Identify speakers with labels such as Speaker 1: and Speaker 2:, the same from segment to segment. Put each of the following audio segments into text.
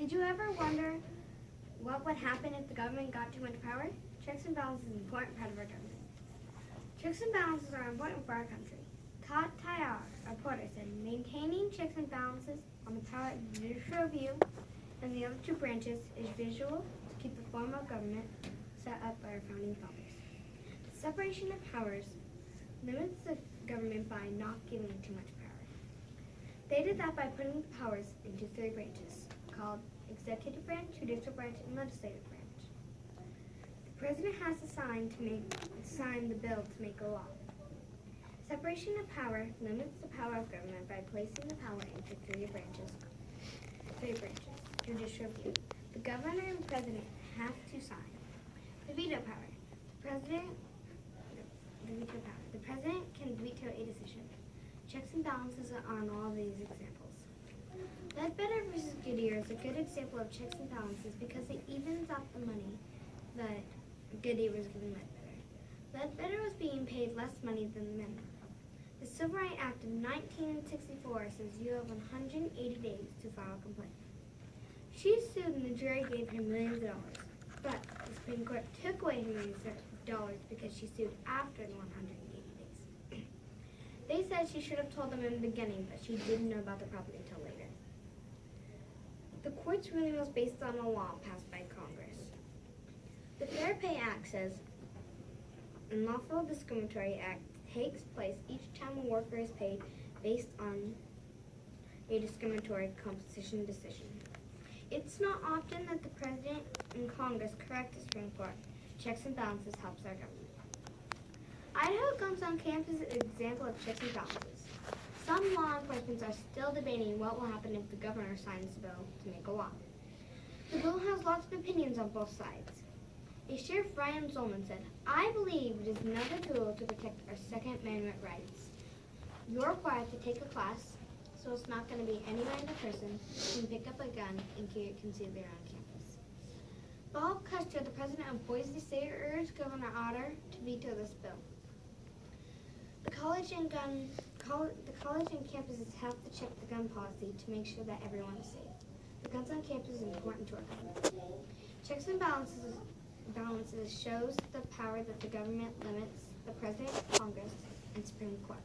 Speaker 1: Did you ever wonder what would happen if the government got too much power? Checks and balances is an important part of our government. Checks and balances are important for our country. Todd Tyar, a reporter, said maintaining checks and balances on the power of the judicial review and the other two branches is visual to keep the form of government set up by our founding fathers. The separation of powers limits the government by not giving it too much power. They did that by putting the powers into three branches, called executive branch, judicial branch, and legislative branch. The president has to sign the bill to make a law. Separation of power limits the power of government by placing the power into three branches. Judicial review. The governor and president have to sign. The veto power. The president can veto a decision. Checks and balances are on all these examples. Ledbetter versus Goodyear is a good example of checks and balances because it evens out the money that Goodyear was giving Ledbetter. Ledbetter was being paid less money than the men. The Civil Rights Act of 1964 says you have 180 days to file a complaint. She sued and the jury gave her millions of dollars, but the Supreme Court took away her millions of dollars because she sued after the 180 days. They said she should have told them in the beginning, but she didn't know about the property until later. The court's ruling was based on a law passed by Congress. The Fair Pay Act says unlawful discriminatory act takes place each time a worker is paid based on a discriminatory compensation decision. It's not often that the President and Congress correct the Supreme Court. Checks and balances helps our government. Idaho Guns on Campus is an example of checks and balances. Some law enforcement are still debating what will happen if the governor signs the bill to make a law. The bill has lots of opinions on both sides. A Sheriff Ryan Zolman said, "I believe it is another tool to protect our Second Amendment rights. You're required to take a class, so it's not going to be any random person who can pick up a gun and carry it concealed there on campus." Bob Custer, the president of Boise State, urged Governor Otter to veto this bill. The college and campuses have to check the gun policy to make sure that everyone is safe. The guns on campus is important to our government. Checks and balances shows the power that the government limits the president, Congress, and Supreme Court.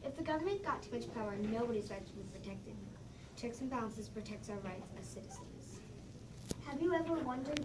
Speaker 1: If the government got too much power, nobody's rights would be protected. Checks and balances protects our rights as citizens. Have you ever wondered